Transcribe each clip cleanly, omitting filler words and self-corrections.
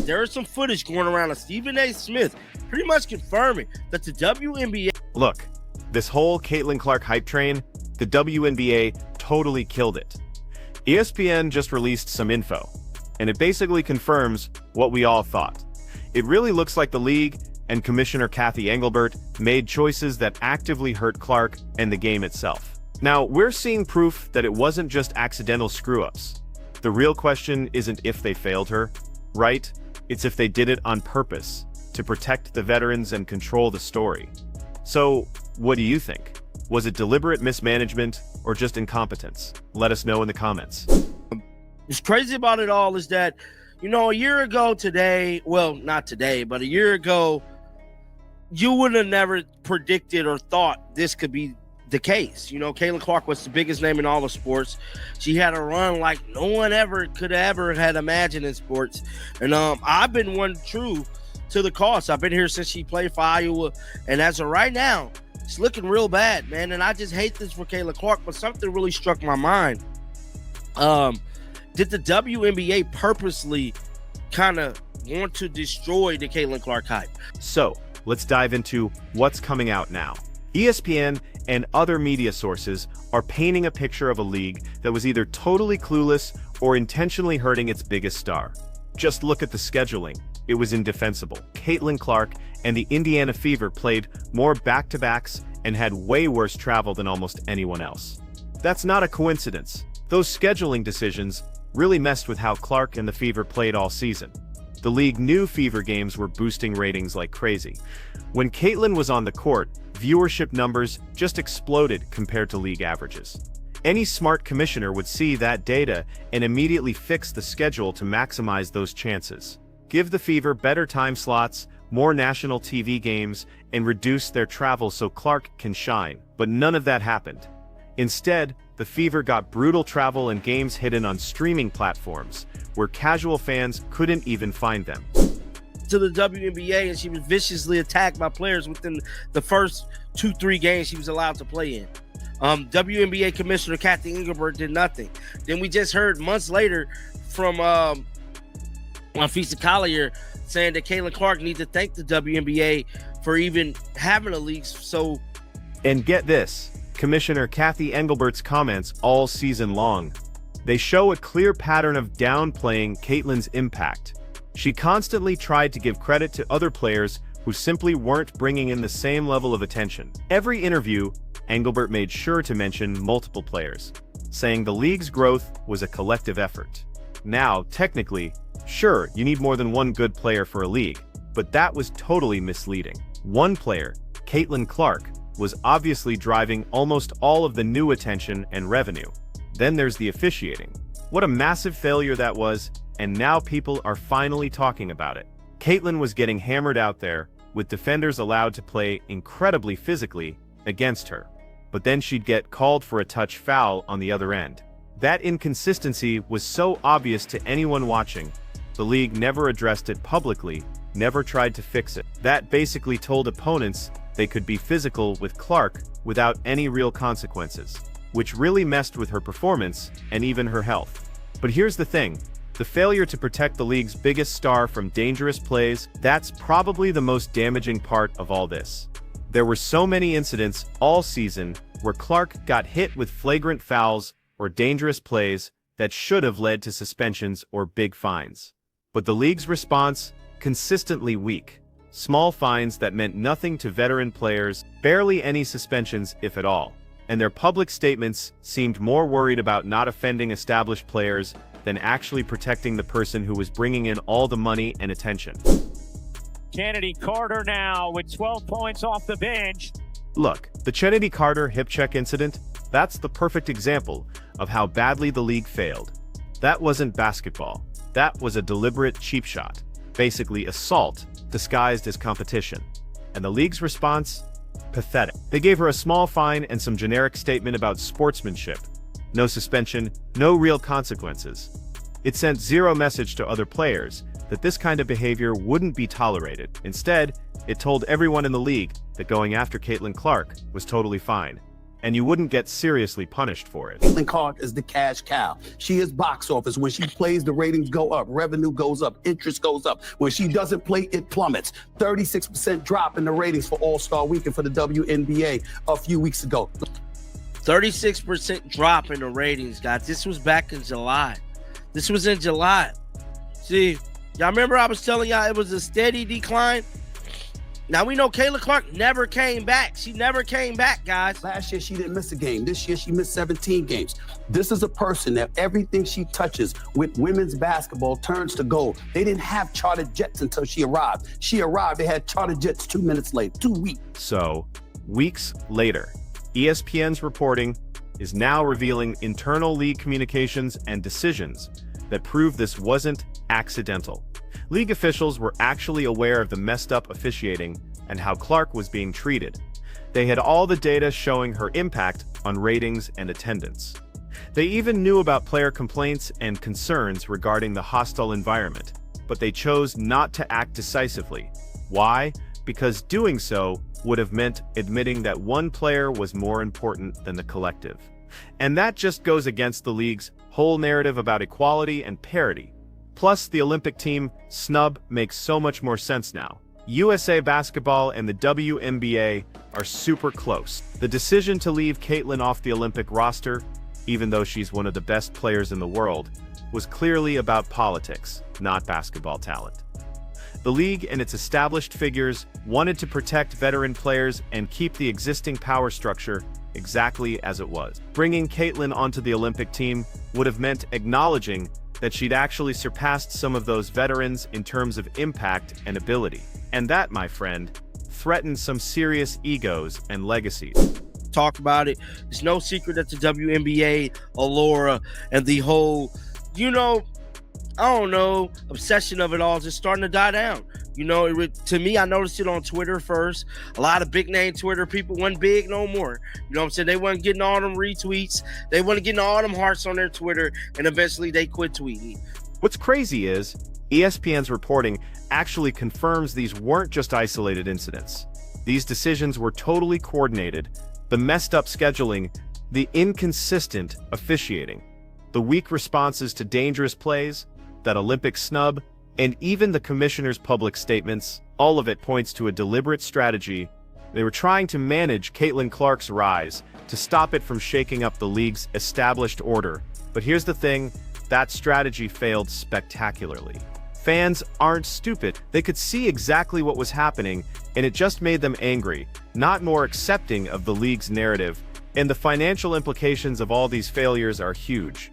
there is some footage going around of Stephen A. Smith pretty much confirming that the WNBA... Look, this whole Caitlin Clark hype train, the WNBA totally killed it. ESPN just released some info, and it basically confirms what we all thought. It really looks like the league and Commissioner Cathy Engelbert made choices that actively hurt Clark and the game itself. Now, we're seeing proof that it wasn't just accidental screw-ups. The real question isn't if they failed her, right? It's if they did it on purpose, to protect the veterans and control the story. So, what do you think? Was it deliberate mismanagement or just incompetence? Let us know in the comments. What's crazy about it all is that, you know, a year ago today, well, not today, but a year ago, you would have never predicted or thought this could be the case. You know, Caitlin Clark was the biggest name in all of sports. She had a run like no one could ever had imagined in sports. And I've been one true to the cause. I've been here since she played for Iowa. And as of right now, it's looking real bad, man. And I just hate this for Caitlin Clark, but something really struck my mind. Did the WNBA purposely kind of want to destroy the Caitlin Clark hype? So, let's dive into what's coming out now. ESPN and other media sources are painting a picture of a league that was either totally clueless or intentionally hurting its biggest star. Just look at the scheduling. It was indefensible. Caitlin Clark and the Indiana Fever played more back-to-backs and had way worse travel than almost anyone else. That's not a coincidence. Those scheduling decisions really messed with how Clark and the Fever played all season. The league knew Fever games were boosting ratings like crazy. When Caitlin was on the court, viewership numbers just exploded compared to league averages. Any smart commissioner would see that data and immediately fix the schedule to maximize those chances. Give the Fever better time slots, more national TV games, and reduce their travel so Clark can shine. But none of that happened. Instead, the Fever got brutal travel and games hidden on streaming platforms, where casual fans couldn't even find them. To the WNBA, and she was viciously attacked by players within the first 2-3 games she was allowed to play in. WNBA Commissioner Cathy Engelbert did nothing. Then we just heard months later from Fisa Collier saying that Caitlin Clark needs to thank the WNBA for even having a league. So, and get this, Commissioner Cathy Engelbert's comments all season long. They show a clear pattern of downplaying Caitlin's impact. She constantly tried to give credit to other players who simply weren't bringing in the same level of attention. Every interview, Engelbert made sure to mention multiple players, saying the league's growth was a collective effort. Now, technically, sure, you need more than one good player for a league, but that was totally misleading. One player, Caitlin Clark, was obviously driving almost all of the new attention and revenue. Then there's the officiating. What a massive failure that was, and now people are finally talking about it. Caitlin was getting hammered out there, with defenders allowed to play incredibly physically against her. But then she'd get called for a touch foul on the other end. That inconsistency was so obvious to anyone watching. The league never addressed it publicly, never tried to fix it. That basically told opponents they could be physical with Clark without any real consequences, which really messed with her performance and even her health. But here's the thing. The failure to protect the league's biggest star from dangerous plays, that's probably the most damaging part of all this. There were so many incidents all season where Clark got hit with flagrant fouls or dangerous plays that should have led to suspensions or big fines. But the league's response, consistently weak. Small fines that meant nothing to veteran players, barely any suspensions if at all. And their public statements seemed more worried about not offending established players than actually protecting the person who was bringing in all the money and attention. Kennedy Carter now with 12 points off the bench. Look, the Kennedy Carter hip check incident, that's the perfect example of how badly the league failed. That wasn't basketball. That was a deliberate cheap shot. Basically assault disguised as competition. And the league's response? Pathetic. They gave her a small fine and some generic statement about sportsmanship. No suspension, no real consequences. It sent zero message to other players that this kind of behavior wouldn't be tolerated. Instead, it told everyone in the league that going after Caitlin Clark was totally fine. and you wouldn't get seriously punished for it. Caitlin Clark is the cash cow. She is box office. When she plays, the ratings go up, revenue goes up, interest goes up. When she doesn't play, it plummets. 36% drop in the ratings for All-Star Weekend for the WNBA a few weeks ago. 36% drop in the ratings, guys. This was back in July. This was in July. See, y'all remember I was telling y'all it was a steady decline? Now we know Caitlin Clark never came back. She never came back, guys. Last year, she didn't miss a game. This year, she missed 17 games. This is a person that everything she touches with women's basketball turns to gold. They didn't have chartered jets until she arrived. She arrived, they had chartered jets 2 minutes late, 2 weeks. So, weeks later, ESPN's reporting is now revealing internal league communications and decisions that prove this wasn't accidental. League officials were actually aware of the messed up officiating and how Clark was being treated. They had all the data showing her impact on ratings and attendance. They even knew about player complaints and concerns regarding the hostile environment, but they chose not to act decisively. Why? Because doing so would have meant admitting that one player was more important than the collective. And that just goes against the league's whole narrative about equality and parity. Plus, the Olympic team snub makes so much more sense now. USA Basketball and the WNBA are super close. The decision to leave Caitlin off the Olympic roster, even though she's one of the best players in the world, was clearly about politics, not basketball talent. The league and its established figures wanted to protect veteran players and keep the existing power structure exactly as it was. Bringing Caitlin onto the Olympic team would have meant acknowledging that she'd actually surpassed some of those veterans in terms of impact and ability. And that, my friend, threatened some serious egos and legacies. Talk about it. It's no secret that the WNBA, Allura, and the whole, obsession of it all is just starting to die down. To me, I noticed it on Twitter first. A lot of big name Twitter people wasn't big no more. You know what I'm saying? They wasn't getting all them retweets. They wasn't getting all them hearts on their Twitter, and eventually they quit tweeting. What's crazy is ESPN's reporting actually confirms these weren't just isolated incidents. These decisions were totally coordinated. The messed up scheduling, the inconsistent officiating, the weak responses to dangerous plays, that Olympic snub, and even the commissioner's public statements, all of it points to a deliberate strategy. They were trying to manage Caitlin Clark's rise, to stop it from shaking up the league's established order. But here's the thing, that strategy failed spectacularly. Fans aren't stupid. They could see exactly what was happening, and it just made them angry, not more accepting of the league's narrative. And the financial implications of all these failures are huge.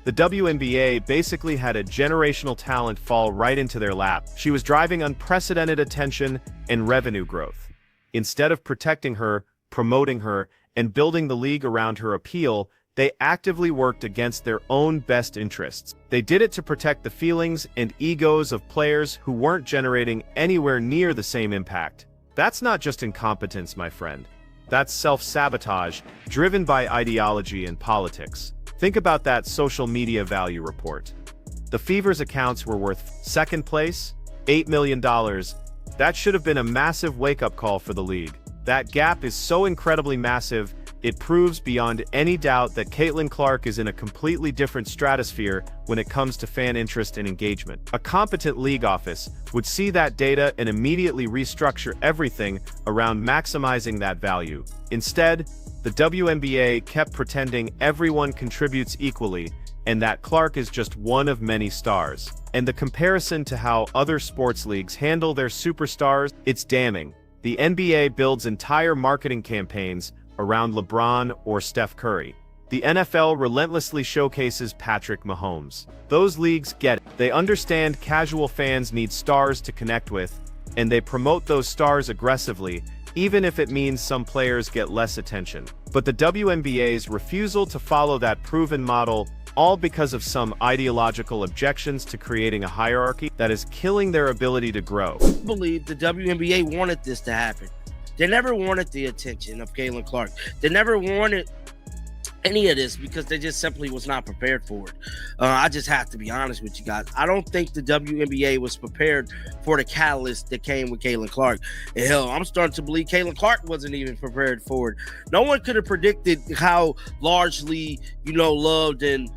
The WNBA basically had a generational talent fall right into their lap. She was driving unprecedented attention and revenue growth. Instead of protecting her, promoting her, and building the league around her appeal, they actively worked against their own best interests. They did it to protect the feelings and egos of players who weren't generating anywhere near the same impact. That's not just incompetence, my friend. That's self-sabotage, driven by ideology and politics. Think about that social media value report. The Fever's accounts were worth second place, $8 million. That should have been a massive wake-up call for the league. That gap is so incredibly massive, it proves beyond any doubt that Caitlin Clark is in a completely different stratosphere when it comes to fan interest and engagement. A competent league office would see that data and immediately restructure everything around maximizing that value. Instead, the WNBA kept pretending everyone contributes equally and that Clark is just one of many stars. And the comparison to how other sports leagues handle their superstars, it's damning. The NBA builds entire marketing campaigns around LeBron or Steph Curry. The NFL relentlessly showcases Patrick Mahomes. Those leagues get it. They understand casual fans need stars to connect with, and they promote those stars aggressively, even if it means some players get less attention. But the WNBA's refusal to follow that proven model, all because of some ideological objections to creating a hierarchy that is killing their ability to grow. I believe the WNBA wanted this to happen. They never wanted the attention of Caitlin Clark. They never wanted any of this because they just simply was not prepared for it. I just have to be honest with you guys. I don't think the WNBA was prepared for the catalyst that came with Caitlin Clark. And hell, I'm starting to believe Caitlin Clark wasn't even prepared for it. No one could have predicted how largely, loved and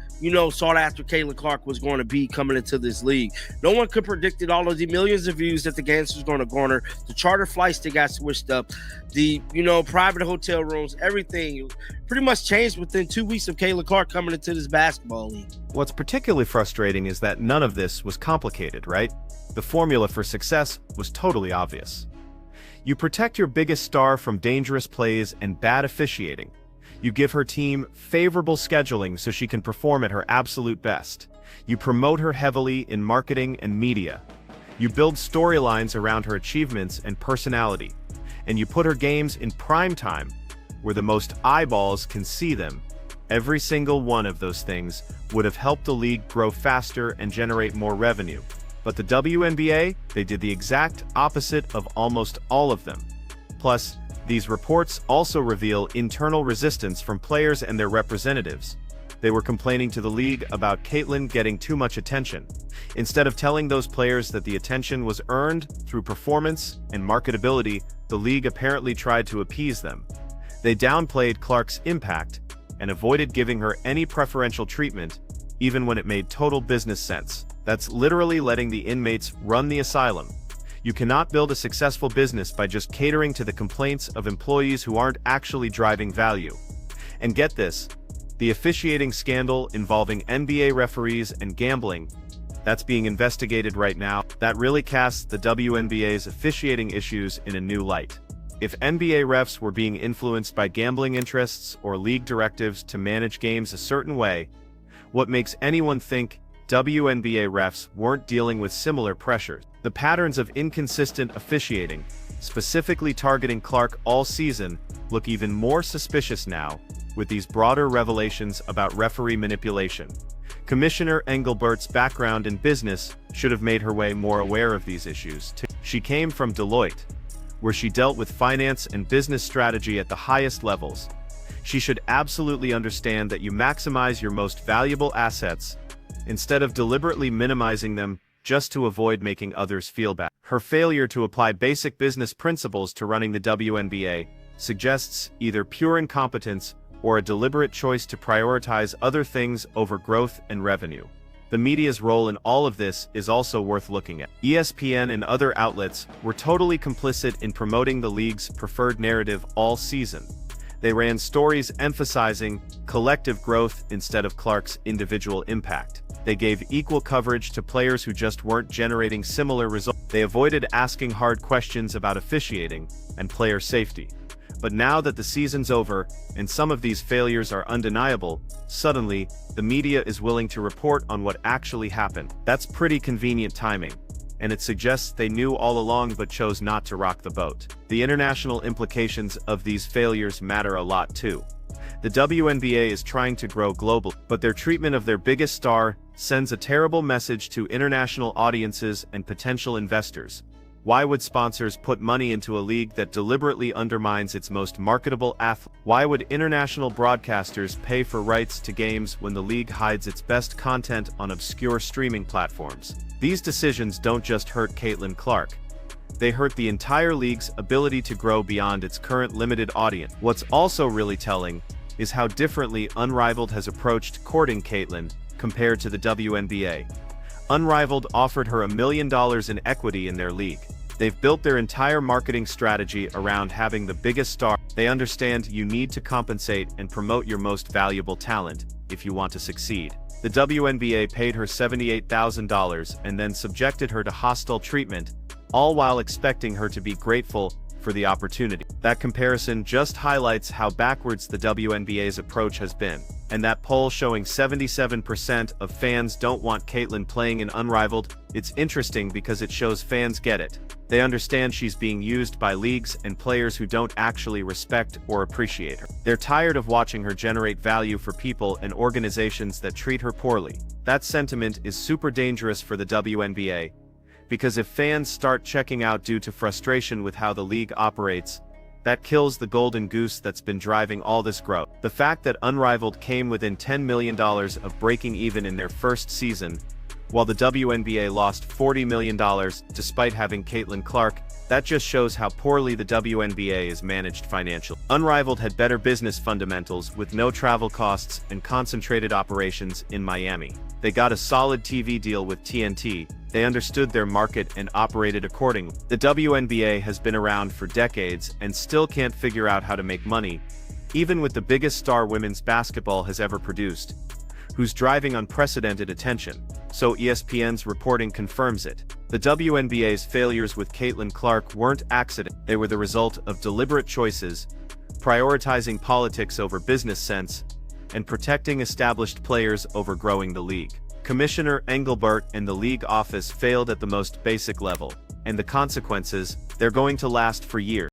sought after Caitlin Clark was going to be coming into this league. No one could predicted all of the millions of views that the games was going to garner, the charter flights that got switched up, the, private hotel rooms, everything pretty much changed within 2 weeks of Caitlin Clark coming into this basketball league. What's particularly frustrating is that none of this was complicated, right? The formula for success was totally obvious. You protect your biggest star from dangerous plays and bad officiating. You give her team favorable scheduling so she can perform at her absolute best. You promote her heavily in marketing and media. You build storylines around her achievements and personality. And you put her games in prime time, where the most eyeballs can see them. Every single one of those things would have helped the league grow faster and generate more revenue. But the WNBA, they did the exact opposite of almost all of them. Plus, these reports also reveal internal resistance from players and their representatives. They were complaining to the league about Caitlin getting too much attention. Instead of telling those players that the attention was earned through performance and marketability, the league apparently tried to appease them. They downplayed Clark's impact and avoided giving her any preferential treatment, even when it made total business sense. That's literally letting the inmates run the asylum. You cannot build a successful business by just catering to the complaints of employees who aren't actually driving value. And get this, the officiating scandal involving NBA referees and gambling, that's being investigated right now. That really casts the WNBA's officiating issues in a new light. If NBA refs were being influenced by gambling interests or league directives to manage games a certain way, what makes anyone think WNBA refs weren't dealing with similar pressures? The patterns of inconsistent officiating, specifically targeting Clark all season, look even more suspicious now, with these broader revelations about referee manipulation. Commissioner Engelbert's background in business should have made her way more aware of these issues, too. She came from Deloitte, where she dealt with finance and business strategy at the highest levels. She should absolutely understand that you maximize your most valuable assets instead of deliberately minimizing them just to avoid making others feel bad. Her failure to apply basic business principles to running the WNBA suggests either pure incompetence or a deliberate choice to prioritize other things over growth and revenue. The media's role in all of this is also worth looking at. ESPN and other outlets were totally complicit in promoting the league's preferred narrative all season. They ran stories emphasizing collective growth instead of Clark's individual impact. They gave equal coverage to players who just weren't generating similar results. They avoided asking hard questions about officiating and player safety. But now that the season's over, and some of these failures are undeniable, suddenly, the media is willing to report on what actually happened. That's pretty convenient timing, and it suggests they knew all along but chose not to rock the boat. The international implications of these failures matter a lot too. The WNBA is trying to grow global, but their treatment of their biggest star sends a terrible message to international audiences and potential investors. Why would sponsors put money into a league that deliberately undermines its most marketable athlete? Why would international broadcasters pay for rights to games when the league hides its best content on obscure streaming platforms? These decisions don't just hurt Caitlin Clark. They hurt the entire league's ability to grow beyond its current limited audience. What's also really telling is how differently Unrivaled has approached courting Caitlin compared to the WNBA. Unrivaled offered her $1 million in equity in their league. They've built their entire marketing strategy around having the biggest star. They understand you need to compensate and promote your most valuable talent if you want to succeed. The WNBA paid her $78,000 and then subjected her to hostile treatment, all while expecting her to be grateful for the opportunity. That comparison just highlights how backwards the WNBA's approach has been. And that poll showing 77% of fans don't want Caitlin playing in Unrivaled, it's interesting because it shows fans get it. They understand she's being used by leagues and players who don't actually respect or appreciate her. They're tired of watching her generate value for people and organizations that treat her poorly. That sentiment is super dangerous for the WNBA, because if fans start checking out due to frustration with how the league operates, That kills the golden goose that's been driving all this growth. The fact that Unrivaled came within $10 million of breaking even in their first season, while the WNBA lost $40 million despite having Caitlin Clark, that just shows how poorly the WNBA is managed financially. Unrivaled had better business fundamentals with no travel costs and concentrated operations in Miami. They got a solid TV deal with TNT, they understood their market and operated accordingly. The WNBA has been around for decades and still can't figure out how to make money, even with the biggest star women's basketball has ever produced, who's driving unprecedented attention. So ESPN's reporting confirms it. The WNBA's failures with Caitlin Clark weren't accident. They were the result of deliberate choices, prioritizing politics over business sense, and protecting established players over growing the league. Commissioner Engelbert and the league office failed at the most basic level, and the consequences, they're going to last for years.